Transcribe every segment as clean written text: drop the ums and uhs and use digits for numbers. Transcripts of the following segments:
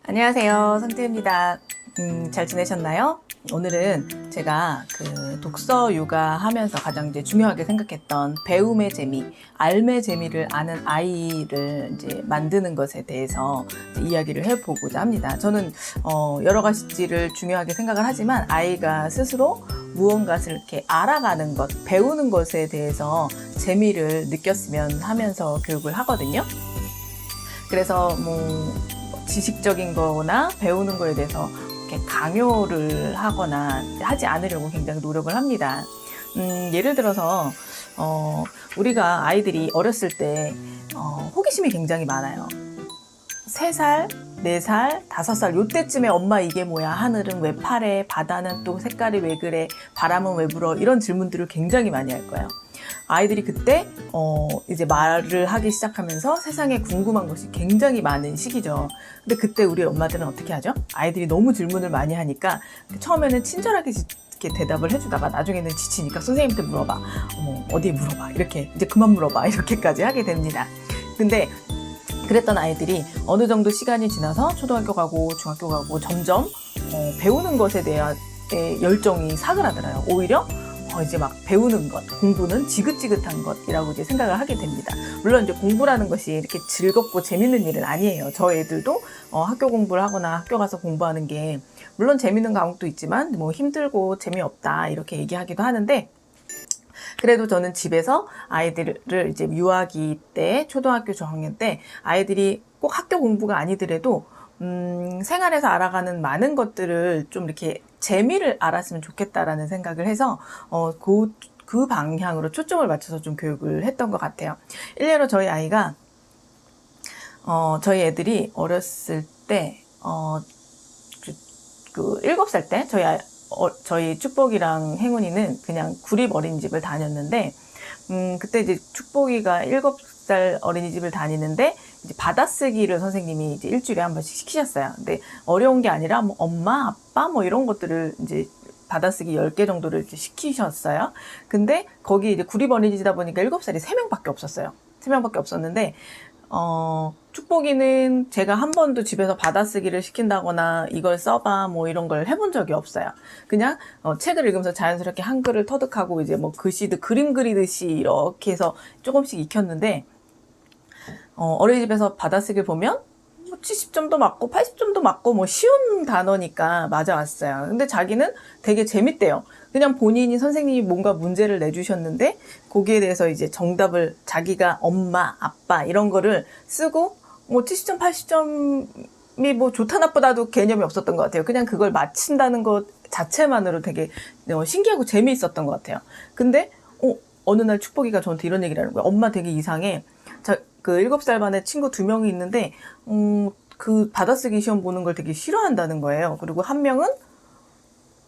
안녕하세요, 성태입니다. 잘 지내셨나요? 오늘은 제가 그 독서 육아 하면서 가장 이제 중요하게 생각했던 배움의 재미, 알매 재미를 아는 아이를 이제 만드는 것에 대해서 이야기를 해보고자 합니다. 저는 여러 가지를 중요하게 생각을 하지만 아이가 스스로 무언가를 이렇게 알아가는 것, 배우는 것에 대해서 재미를 느꼈으면 하면서 교육을 하거든요. 그래서 지식적인 거나 배우는 거에 대해서 이렇게 강요를 하거나 하지 않으려고 굉장히 노력을 합니다. 예를 들어서 우리가 아이들이 어렸을 때 호기심이 굉장히 많아요. 3살, 4살, 5살 요때쯤에 엄마 이게 뭐야? 하늘은 왜 파래? 바다는 또 색깔이 왜 그래? 바람은 왜 불어? 이런 질문들을 굉장히 많이 할 거예요. 아이들이 그때 이제 말을 하기 시작하면서 세상에 궁금한 것이 굉장히 많은 시기죠. 근데 그때 우리 엄마들은 어떻게 하죠? 아이들이 너무 질문을 많이 하니까 처음에는 친절하게 이렇게 대답을 해주다가 나중에는 지치니까 선생님한테 물어봐. 어디에 물어봐. 이렇게 이제 그만 물어봐. 이렇게까지 하게 됩니다. 근데 그랬던 아이들이 어느 정도 시간이 지나서 초등학교 가고 중학교 가고 점점 배우는 것에 대한 열정이 사그라들어요. 오히려 이제 막 배우는 것, 공부는 지긋지긋한 것이라고 이제 생각을 하게 됩니다. 물론 이제 공부라는 것이 이렇게 즐겁고 재밌는 일은 아니에요. 저 애들도 학교 공부를 하거나 학교 가서 공부하는 게 물론 재밌는 과목도 있지만 힘들고 재미없다 이렇게 얘기하기도 하는데 그래도 저는 집에서 아이들을 이제 유아기 때, 초등학교 저학년 때 아이들이 꼭 학교 공부가 아니더라도 생활에서 알아가는 많은 것들을 좀 이렇게 재미를 알았으면 좋겠다라는 생각을 해서 그 방향으로 초점을 맞춰서 좀 교육을 했던 것 같아요. 일례로 저희 아이가 저희 애들이 어렸을 때 7살 때 저희 축복이랑 행운이는 그냥 구립 어린이집을 다녔는데 그때 이제 축복이가 7살 어린이집을 다니는데 이제 받아쓰기를 선생님이 이제 일주일에 한 번씩 시키셨어요. 근데 어려운 게 아니라 엄마, 아빠 이런 것들을 이제 받아쓰기 10개 정도를 이제 시키셨어요. 근데 거기 이제 구립 어린이집이다 보니까 7살이 3명밖에 없었어요. 3명밖에 없었는데 축복이는 제가 한 번도 집에서 받아쓰기를 시킨다거나 이걸 써봐 이런 걸 해본 적이 없어요. 그냥 책을 읽으면서 자연스럽게 한글을 터득하고 이제 글씨도 그림 그리듯이 이렇게 해서 조금씩 익혔는데 어린이집에서 받아쓰기를 보면 70점도 맞고 80점도 맞고 쉬운 단어니까 맞아왔어요. 근데 자기는 되게 재밌대요. 그냥 본인이 선생님이 뭔가 문제를 내주셨는데 거기에 대해서 이제 정답을 자기가 엄마, 아빠 이런 거를 쓰고 70점, 80점이 좋다 나쁘다도 개념이 없었던 것 같아요. 그냥 그걸 맞힌다는 것 자체만으로 되게 신기하고 재미있었던 것 같아요. 근데 어느 날 축복이가 저한테 이런 얘기를 하는 거예요. 엄마 되게 이상해. 그 7살 반에 친구 2명이 있는데 그 받아쓰기 시험 보는 걸 되게 싫어한다는 거예요. 그리고 한 명은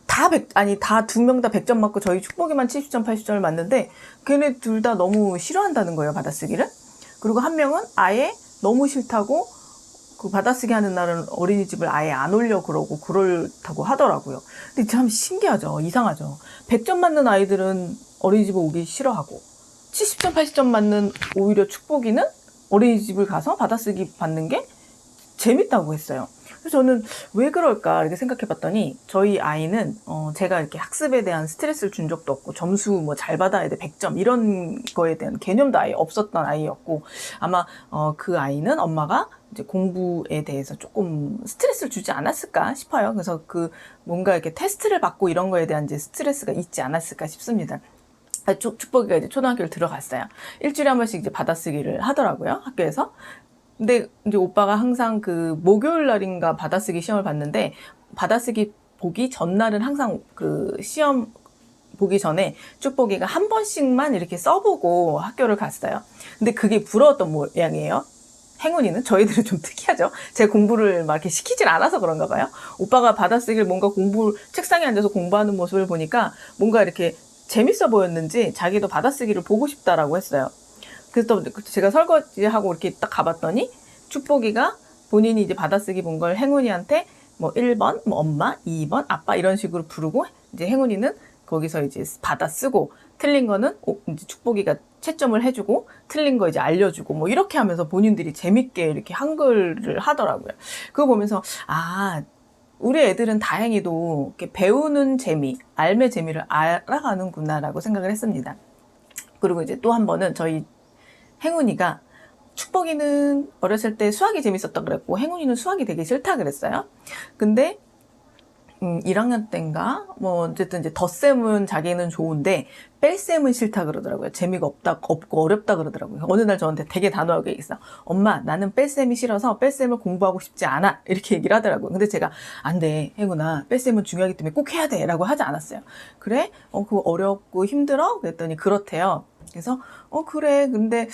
다 2명 다 100점 맞고 저희 축복이만 70점, 80점을 맞는데 걔네 둘 다 너무 싫어한다는 거예요, 받아쓰기를. 그리고 한 명은 아예 너무 싫다고 그 받아쓰기 하는 날은 어린이집을 아예 안 오려 그렇다고 하더라고요. 근데 참 신기하죠. 이상하죠. 100점 맞는 아이들은 어린이집에 오기 싫어하고 70점, 80점 맞는 오히려 축복이는 어린이집을 가서 받아쓰기 받는 게 재밌다고 했어요. 그래서 저는 왜 그럴까 이렇게 생각해 봤더니 저희 아이는 제가 이렇게 학습에 대한 스트레스를 준 적도 없고 점수 잘 받아야 돼 100점 이런 거에 대한 개념도 아예 없었던 아이였고 아마 그 아이는 엄마가 이제 공부에 대해서 조금 스트레스를 주지 않았을까 싶어요. 그래서 뭔가 이렇게 테스트를 받고 이런 거에 대한 이제 스트레스가 있지 않았을까 싶습니다. 축복이가 이제 초등학교를 들어갔어요. 일주일에 한 번씩 이제 받아쓰기를 하더라고요, 학교에서. 근데 이제 오빠가 항상 목요일 날인가 받아쓰기 시험을 봤는데 받아쓰기 보기 전날은 항상 시험 보기 전에 축복이가 한 번씩만 이렇게 써보고 학교를 갔어요. 근데 그게 부러웠던 모양이에요. 행운이는 저희들은 좀 특이하죠. 제 공부를 막 이렇게 시키질 않아서 그런가 봐요. 오빠가 받아쓰기를 뭔가 책상에 앉아서 공부하는 모습을 보니까 뭔가 이렇게 재밌어 보였는지 자기도 받아쓰기를 보고 싶다라고 했어요. 그래서 제가 설거지하고 이렇게 딱 가봤더니 축복이가 본인이 이제 받아쓰기 본 걸 행운이한테 1번, 엄마, 2번, 아빠 이런 식으로 부르고 이제 행운이는 거기서 이제 받아쓰고 틀린 거는 이제 축복이가 채점을 해주고 틀린 거 이제 알려주고 뭐 이렇게 하면서 본인들이 재밌게 이렇게 한글을 하더라고요. 그거 보면서 우리 애들은 다행히도 이렇게 배우는 재미, 알매 재미를 알아가는구나라고 생각을 했습니다. 그리고 이제 또 한 번은 저희 행운이가 축복이는 어렸을 때 수학이 재밌었다 그랬고 행운이는 수학이 되게 싫다 그랬어요. 근데 1학년 때인가 뭐 어쨌든 이제 덧셈은 자기는 좋은데 뺄셈은 싫다 그러더라고요. 재미가 없고 어렵다 그러더라고요. 어느 날 저한테 되게 단호하게 얘기했어. 엄마, 나는 뺄셈이 싫어서 뺄셈을 공부하고 싶지 않아. 이렇게 얘기를 하더라고요. 근데 제가 안 돼, 행운아. 뺄셈은 중요하기 때문에 꼭 해야 돼. 라고 하지 않았어요. 그래? 그거 어렵고 힘들어? 그랬더니 그렇대요. 그래서 그래. 근데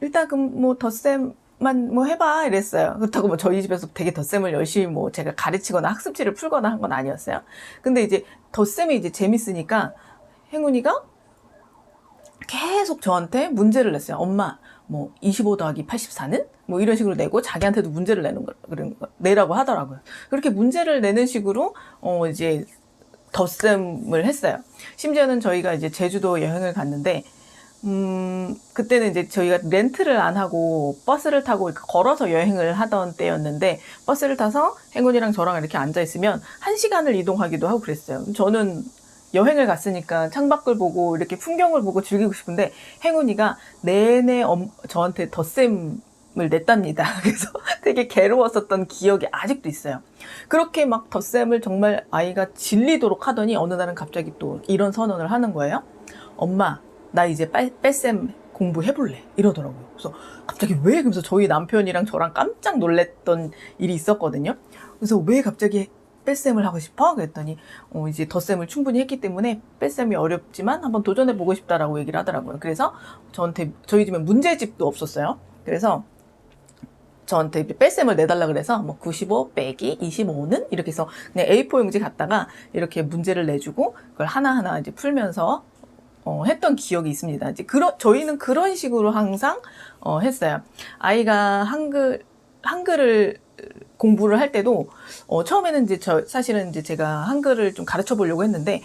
일단 그럼 뭐 덧셈 만 뭐 해봐 이랬어요. 그렇다고 뭐 저희 집에서 되게 덧셈을 열심히 뭐 제가 가르치거나 학습지를 풀거나 한 건 아니었어요. 근데 이제 덧셈이 이제 재밌으니까 행운이가 계속 저한테 문제를 냈어요. 엄마, 뭐 25 더하기 84는? 뭐 이런 식으로 내고 자기한테도 문제를 내라고 하더라고요. 그렇게 문제를 내는 식으로 이제 덧셈을 했어요. 심지어는 저희가 이제 제주도 여행을 갔는데 그때는 이제 저희가 렌트를 안 하고 버스를 타고 걸어서 여행을 하던 때였는데 버스를 타서 행운이랑 저랑 이렇게 앉아있으면 1시간을 이동하기도 하고 그랬어요. 저는 여행을 갔으니까 창밖을 보고 이렇게 풍경을 보고 즐기고 싶은데 행운이가 내내 저한테 덧셈을 냈답니다. 그래서 되게 괴로웠었던 기억이 아직도 있어요. 그렇게 막 덧셈을 정말 아이가 질리도록 하더니 어느 날은 갑자기 또 이런 선언을 하는 거예요. 엄마, 나 이제 뺄셈 공부해볼래 이러더라고요. 그래서 갑자기 왜? 그러면서 저희 남편이랑 저랑 깜짝 놀랬던 일이 있었거든요. 그래서 왜 갑자기 뺄셈을 하고 싶어? 그랬더니 이제 덧셈을 충분히 했기 때문에 뺄셈이 어렵지만 한번 도전해보고 싶다라고 얘기를 하더라고요. 그래서 저한테 저희 집에 문제집도 없었어요. 그래서 저한테 뺄셈을 내달라 그래서 뭐 95 빼기 25는 이렇게 해서 그냥 A4 용지 갖다가 이렇게 문제를 내주고 그걸 하나하나 이제 풀면서 했던 기억이 있습니다. 이제 저희는 그런 식으로 항상 했어요. 아이가 한글을 공부를 할 때도 처음에는 이제 사실은 이제 제가 한글을 좀 가르쳐 보려고 했는데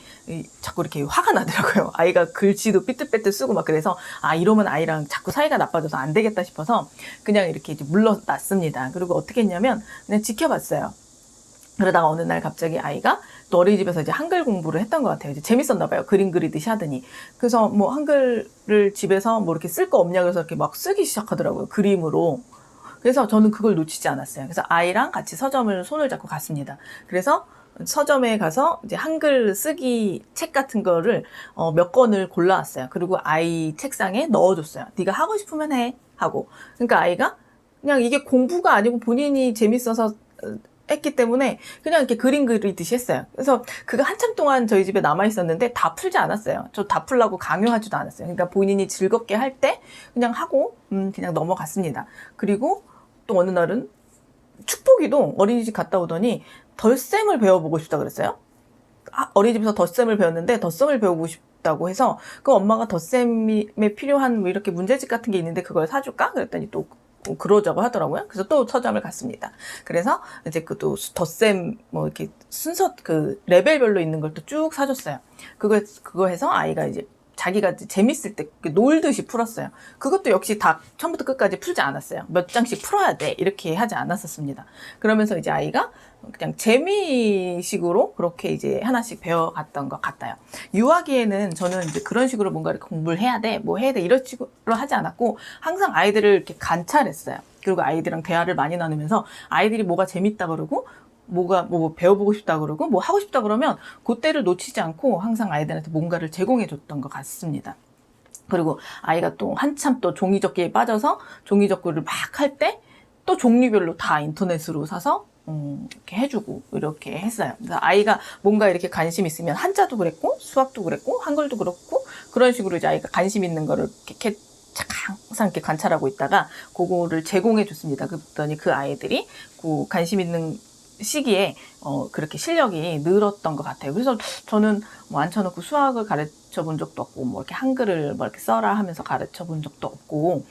자꾸 이렇게 화가 나더라고요. 아이가 글씨도 삐뚤빼뚤 쓰고 막 그래서 이러면 아이랑 자꾸 사이가 나빠져서 안 되겠다 싶어서 그냥 이렇게 이제 물러났습니다. 그리고 어떻게 했냐면 그냥 지켜봤어요. 그러다가 어느 날 갑자기 아이가 또 어린이집에서 이제 한글 공부를 했던 것 같아요. 이제 재밌었나 봐요. 그림 그리듯이 하더니. 그래서 뭐 한글을 집에서 뭐 이렇게 쓸 거 없냐 그래서 이렇게 막 쓰기 시작하더라고요. 그림으로. 그래서 저는 그걸 놓치지 않았어요. 그래서 아이랑 같이 서점을 손을 잡고 갔습니다. 그래서 서점에 가서 이제 한글 쓰기 책 같은 거를 몇 권을 골라왔어요. 그리고 아이 책상에 넣어줬어요. 네가 하고 싶으면 해 하고. 그러니까 아이가 그냥 이게 공부가 아니고 본인이 재밌어서 했기 때문에 그냥 이렇게 그림 그리듯이 했어요. 그래서 그거 한참 동안 저희 집에 남아 있었는데 다 풀지 않았어요. 저 다 풀라고 강요하지도 않았어요. 그러니까 본인이 즐겁게 할 때 그냥 하고 그냥 넘어갔습니다. 그리고 또 어느 날은 축복이도 어린이집 갔다 오더니 덧셈을 배워보고 싶다 그랬어요. 어린이집에서 덧셈을 배웠는데 덧셈을 배우고 싶다고 해서 그 엄마가 덧셈에 필요한 뭐 이렇게 문제집 같은 게 있는데 그걸 사줄까? 그랬더니 또 그러자고 하더라고요. 그래서 또 서점을 갔습니다. 그래서 이제 그 또 덧셈 뭐 이렇게 순서 그 레벨별로 있는 걸 또 쭉 사줬어요. 그거 해서 아이가 이제 자기가 재밌을 때 놀듯이 풀었어요. 그것도 역시 다 처음부터 끝까지 풀지 않았어요. 몇 장씩 풀어야 돼 이렇게 하지 않았었습니다. 그러면서 이제 아이가 그냥 재미식으로 그렇게 이제 하나씩 배워갔던 것 같아요. 유아기에는 저는 이제 그런 식으로 뭔가 이렇게 공부를 해야 돼, 뭐 해야 돼 이런 식으로 하지 않았고 항상 아이들을 이렇게 관찰했어요. 그리고 아이들이랑 대화를 많이 나누면서 아이들이 뭐가 재밌다 그러고 뭐 배워보고 싶다 그러고 뭐 하고 싶다 그러면 그때를 놓치지 않고 항상 아이들한테 뭔가를 제공해 줬던 것 같습니다. 그리고 아이가 또 한참 또 종이접기에 빠져서 종이접기를 막 할 때 또 종류별로 다 인터넷으로 사서 이렇게 해주고 이렇게 했어요. 그래서 아이가 뭔가 이렇게 관심 있으면 한자도 그랬고 수학도 그랬고 한글도 그렇고 그런 식으로 이제 아이가 관심 있는 거를 이렇게 항상 이렇게 관찰하고 있다가 그거를 제공해 줬습니다. 그랬더니 그 아이들이 그 관심 있는 시기에 그렇게 실력이 늘었던 것 같아요. 그래서 저는 뭐 앉혀놓고 수학을 가르쳐 본 적도 없고 뭐 이렇게 한글을 뭐 이렇게 써라 하면서 가르쳐 본 적도 없고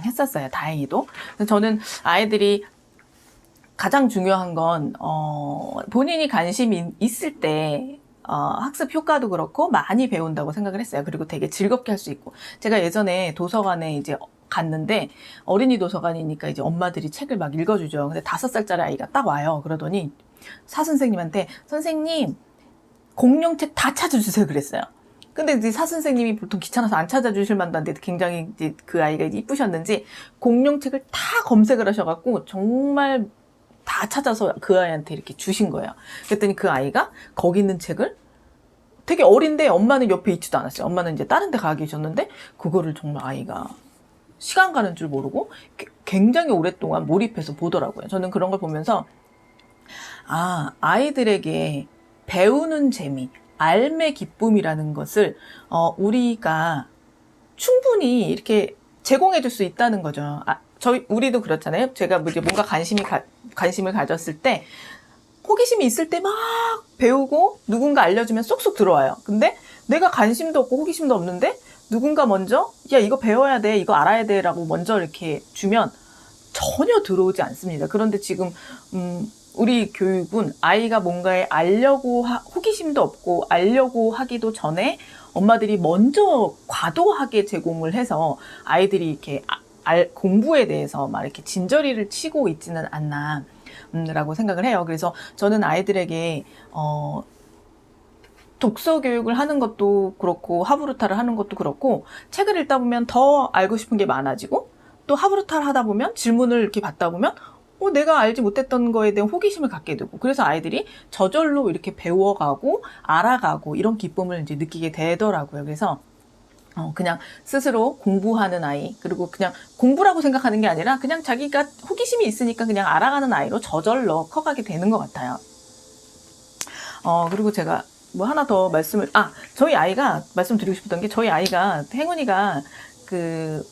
했었어요. 다행히도. 그래서 저는 아이들이 가장 중요한 건 본인이 관심이 있을 때 학습 효과도 그렇고 많이 배운다고 생각을 했어요. 그리고 되게 즐겁게 할 수 있고. 제가 예전에 도서관에 이제 갔는데 어린이 도서관이니까 이제 엄마들이 책을 막 읽어주죠. 근데 5살짜리 아이가 딱 와요. 그러더니 사선생님한테 선생님 공룡책 다 찾아주세요 그랬어요. 근데 이제 사선생님이 보통 귀찮아서 안 찾아주실 만도 한데 굉장히 이제 그 아이가 이쁘셨는지 공룡책을 다 검색을 하셔갖고 정말 다 찾아서 그 아이한테 이렇게 주신 거예요. 그랬더니 그 아이가 거기 있는 책을 되게 어린데 엄마는 옆에 있지도 않았어요. 엄마는 이제 다른 데 가 계셨는데 그거를 정말 아이가 시간 가는 줄 모르고 굉장히 오랫동안 몰입해서 보더라고요. 저는 그런 걸 보면서 아이들에게 배우는 재미, 알매 기쁨이라는 것을 우리가 충분히 이렇게 제공해 줄 수 있다는 거죠. 우리도 그렇잖아요. 제가 이제 뭔가 관심을 가졌을 때 호기심이 있을 때 막 배우고 누군가 알려주면 쏙쏙 들어와요. 근데 내가 관심도 없고 호기심도 없는데 누군가 먼저 야 이거 배워야 돼, 이거 알아야 돼 라고 먼저 이렇게 주면 전혀 들어오지 않습니다. 그런데 지금 우리 교육은 아이가 뭔가에 호기심도 없고 알려고 하기도 전에 엄마들이 먼저 과도하게 제공을 해서 아이들이 이렇게 공부에 대해서 막 이렇게 진저리를 치고 있지는 않나 라고 생각을 해요. 그래서 저는 아이들에게 독서 교육을 하는 것도 그렇고 하브루타를 하는 것도 그렇고 책을 읽다 보면 더 알고 싶은 게 많아지고 또 하브루타를 하다 보면 질문을 이렇게 받다 보면 내가 알지 못했던 거에 대한 호기심을 갖게 되고 그래서 아이들이 저절로 이렇게 배워가고 알아가고 이런 기쁨을 이제 느끼게 되더라고요. 그래서 그냥 스스로 공부하는 아이, 그리고 그냥 공부라고 생각하는 게 아니라 그냥 자기가 호기심이 있으니까 그냥 알아가는 아이로 저절로 커가게 되는 것 같아요. 그리고 제가 뭐 하나 더 저희 아이가 말씀드리고 싶었던 게 저희 아이가 행운이가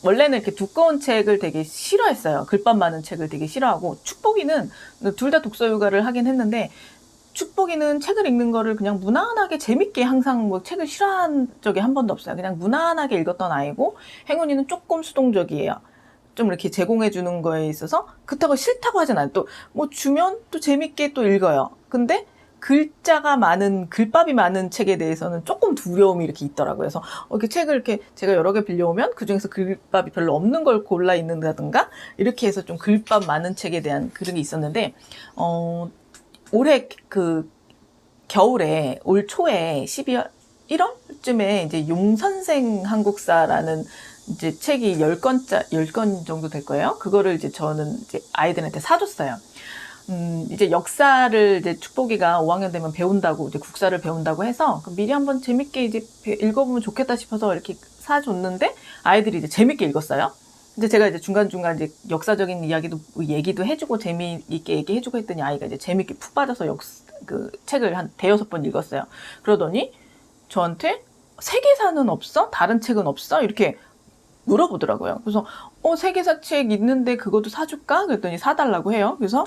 원래는 이렇게 두꺼운 책을 되게 싫어했어요. 글밥 많은 책을 되게 싫어하고 축복이는 둘 다 독서 육아를 하긴 했는데 축복이는 책을 읽는 거를 그냥 무난하게 재밌게 항상 뭐 책을 싫어한 적이 한 번도 없어요. 그냥 무난하게 읽었던 아이고 행운이는 조금 수동적이에요. 좀 이렇게 제공해 주는 거에 있어서 그렇다고 싫다고 하진 않아요. 또 뭐 주면 또 재밌게 또 읽어요. 근데 글밥이 많은 책에 대해서는 조금 두려움이 이렇게 있더라고요. 그래서 이렇게 책을 이렇게 제가 여러 개 빌려오면 그 중에서 글밥이 별로 없는 걸 골라 읽는다든가 이렇게 해서 좀 글밥 많은 책에 대한 그런 게 있었는데 올해 겨울에 올 초에 12월 1월쯤에 이제 용선생 한국사라는 이제 책이 10권 정도 될 거예요. 그거를 이제 저는 이제 아이들한테 사줬어요. 이제 역사를 이제 축복이가 5학년 되면 배운다고, 이제 국사를 배운다고 해서 미리 한번 재밌게 이제 읽어보면 좋겠다 싶어서 이렇게 사줬는데 아이들이 이제 재밌게 읽었어요. 근데 제가 이제 중간중간 이제 역사적인 얘기도 해주고 재미있게 얘기해주고 했더니 아이가 이제 재밌게 푹 빠져서 책을 한 5-6번 읽었어요. 그러더니 저한테 세계사는 없어? 다른 책은 없어? 이렇게 물어보더라고요. 그래서 세계사 책 있는데 그것도 사줄까? 그랬더니 사달라고 해요. 그래서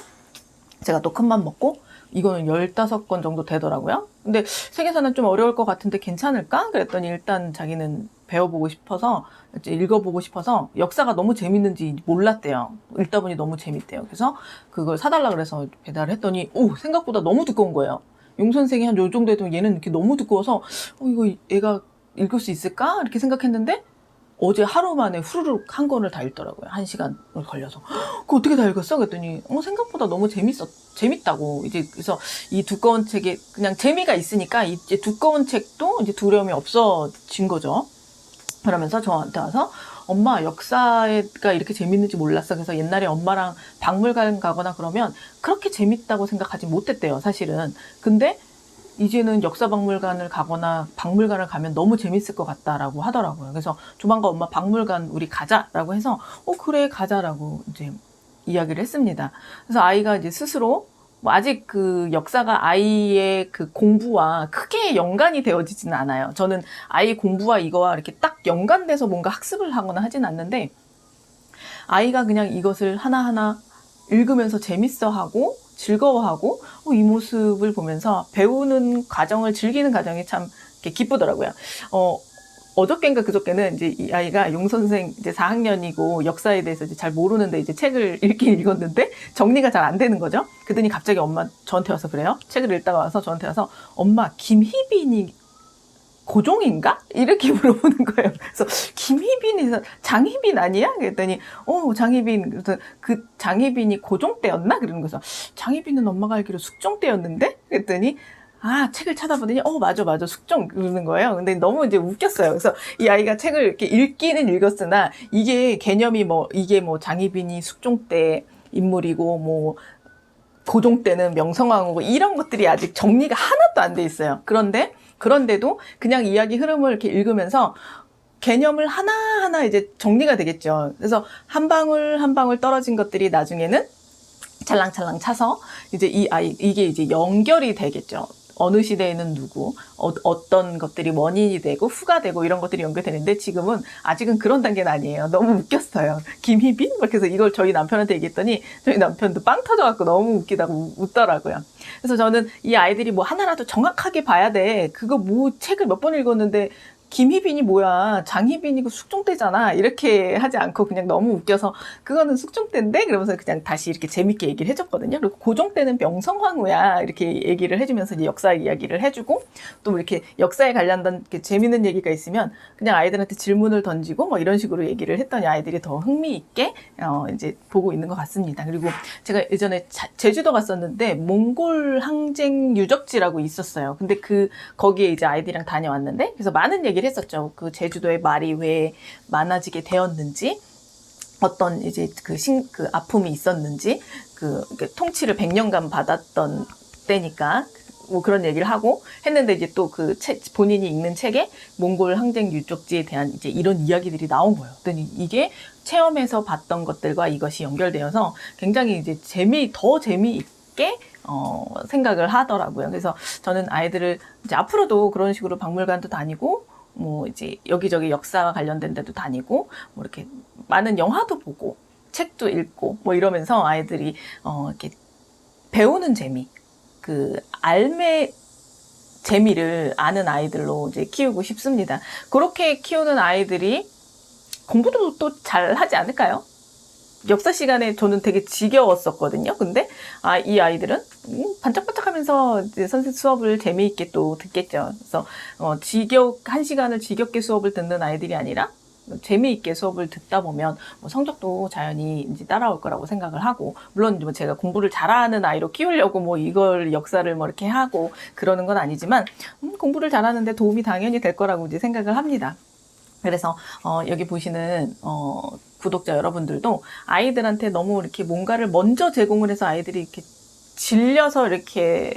제가 또 큰맘 먹고 이거는 15권 정도 되더라고요. 근데 세계사는 좀 어려울 것 같은데 괜찮을까? 그랬더니 일단 자기는 배워보고 싶어서 읽어보고 싶어서 역사가 너무 재밌는지 몰랐대요. 읽다 보니 너무 재밌대요. 그래서 그걸 사달라 그래서 배달을 했더니 생각보다 너무 두꺼운 거예요. 용 선생이 한 요 정도 했더니 얘는 이렇게 너무 두꺼워서 이거 얘가 읽을 수 있을까? 이렇게 생각했는데 어제 하루 만에 후루룩 한 권을 다 읽더라고요. 1시간을 걸려서. 그거 어떻게 다 읽었어? 그랬더니 생각보다 너무 재밌다고. 이제 그래서 이 두꺼운 책에 그냥 재미가 있으니까 이제 두꺼운 책도 이제 두려움이 없어진 거죠. 그러면서 저한테 와서 엄마 역사가 이렇게 재밌는지 몰랐어. 그래서 옛날에 엄마랑 박물관 가거나 그러면 그렇게 재밌다고 생각하지 못했대요. 사실은. 근데 이제는 역사박물관을 가거나 박물관을 가면 너무 재밌을 것 같다라고 하더라고요. 그래서 조만간 엄마 박물관 우리 가자라고 해서 그래 가자라고 이제 이야기를 했습니다. 그래서 아이가 이제 스스로 아직 그 역사가 아이의 그 공부와 크게 연관이 되어지지는 않아요. 저는 아이 공부와 이거와 이렇게 딱 연관돼서 뭔가 학습을 하거나 하진 않는데 아이가 그냥 이것을 하나하나 읽으면서 재밌어하고 즐거워하고 이 모습을 보면서 배우는 과정을 즐기는 과정이 참 기쁘더라고요. 어저께인가 그저께는 이제 이 아이가 용선생 이제 4학년이고 역사에 대해서 이제 잘 모르는데 이제 책을 읽긴 읽었는데 정리가 잘 안 되는 거죠. 그러더니 갑자기 엄마 저한테 와서 그래요. 책을 읽다가 와서 저한테 와서 엄마 김희빈이 고종인가? 이렇게 물어보는 거예요. 그래서 김희빈이 장희빈 아니야? 그랬더니 장희빈. 그래서 그 장희빈이 고종 때였나? 그러는 거죠. 장희빈은 엄마가 알기로 숙종 때였는데? 그랬더니 책을 찾아보더니 맞아 숙종 그러는 거예요. 근데 너무 이제 웃겼어요. 그래서 이 아이가 책을 이렇게 읽기는 읽었으나 이게 개념이 이게 장희빈이 숙종 때 인물이고 고종 때는 명성황후고 이런 것들이 아직 정리가 하나도 안 돼 있어요. 그런데도 그냥 이야기 흐름을 이렇게 읽으면서 개념을 하나하나 이제 정리가 되겠죠. 그래서 한 방울 한 방울 떨어진 것들이 나중에는 찰랑찰랑 차서 이제 이게 이제 연결이 되겠죠. 어느 시대에는 누구, 어떤 것들이 원인이 되고 후가 되고 이런 것들이 연결되는데 지금은 아직은 그런 단계는 아니에요. 너무 웃겼어요. 김희빈? 그래서 이걸 저희 남편한테 얘기했더니 저희 남편도 빵 터져갖고 너무 웃기다고 웃더라고요. 그래서 저는 이 아이들이 하나라도 정확하게 봐야 돼. 그거 책을 몇 번 읽었는데 김희빈이 뭐야, 장희빈이고 숙종 때잖아, 이렇게 하지 않고 그냥 너무 웃겨서 그거는 숙종 때인데 그러면서 그냥 다시 이렇게 재밌게 얘기를 해줬거든요. 그리고 고종 때는 명성황후야 이렇게 얘기를 해주면서 이제 역사 이야기를 해주고 또 이렇게 역사에 관련된 이렇게 재밌는 얘기가 있으면 그냥 아이들한테 질문을 던지고 이런 식으로 얘기를 했더니 아이들이 더 흥미있게 이제 보고 있는 것 같습니다. 그리고 제가 예전에 제주도 갔었는데 몽골 항쟁 유적지라고 있었어요. 근데 거기에 이제 아이들이랑 다녀왔는데 그래서 많은 얘기를 했었죠. 그 제주도의 말이 왜 많아지게 되었는지, 어떤 이제 그 아픔이 있었는지, 통치를 100년간 받았던 때니까 그런 얘기를 하고 했는데 이제 또 본인이 읽는 책에 몽골 항쟁 유적지에 대한 이제 이런 이야기들이 나온 거예요. 그랬더니 이게 체험에서 봤던 것들과 이것이 연결되어서 굉장히 이제 더 재미있게 생각을 하더라고요. 그래서 저는 아이들을 이제 앞으로도 그런 식으로 박물관도 다니고 이제 여기저기 역사와 관련된 데도 다니고 이렇게 많은 영화도 보고 책도 읽고 이러면서 아이들이 이렇게 배우는 재미, 알매 재미를 아는 아이들로 이제 키우고 싶습니다. 그렇게 키우는 아이들이 공부도 또 잘 하지 않을까요? 역사 시간에 저는 되게 지겨웠었거든요. 근데 이 아이들은 반짝반짝하면서 이제 선생 수업을 재미있게 또 듣겠죠. 그래서 한 시간을 지겹게 수업을 듣는 아이들이 아니라 재미있게 수업을 듣다 보면 성적도 자연히 이제 따라올 거라고 생각을 하고, 물론 제가 공부를 잘하는 아이로 키우려고 이걸 역사를 이렇게 하고 그러는 건 아니지만 공부를 잘하는데 도움이 당연히 될 거라고 이제 생각을 합니다. 그래서 여기 보시는 구독자 여러분들도 아이들한테 너무 이렇게 뭔가를 먼저 제공을 해서 아이들이 이렇게 질려서 이렇게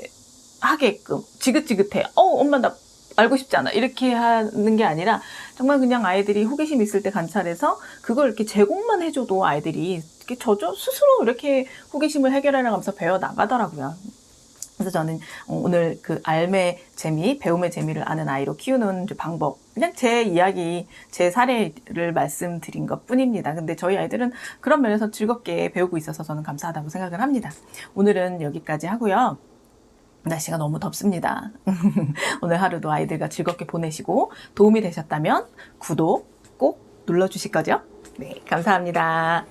하게끔 지긋지긋해. 엄마 나 알고 싶지 않아. 이렇게 하는 게 아니라 정말 그냥 아이들이 호기심 있을 때 관찰해서 그걸 이렇게 제공만 해줘도 아이들이 이렇게 스스로 이렇게 호기심을 해결해 나가면서 배워 나가더라고요. 그래서 저는 오늘 알매 재미, 배움의 재미를 아는 아이로 키우는 방법, 그냥 제 이야기, 제 사례를 말씀드린 것 뿐입니다. 근데 저희 아이들은 그런 면에서 즐겁게 배우고 있어서 저는 감사하다고 생각을 합니다. 오늘은 여기까지 하고요. 날씨가 너무 덥습니다. 오늘 하루도 아이들과 즐겁게 보내시고 도움이 되셨다면 구독 꼭 눌러주실 거죠? 네, 감사합니다.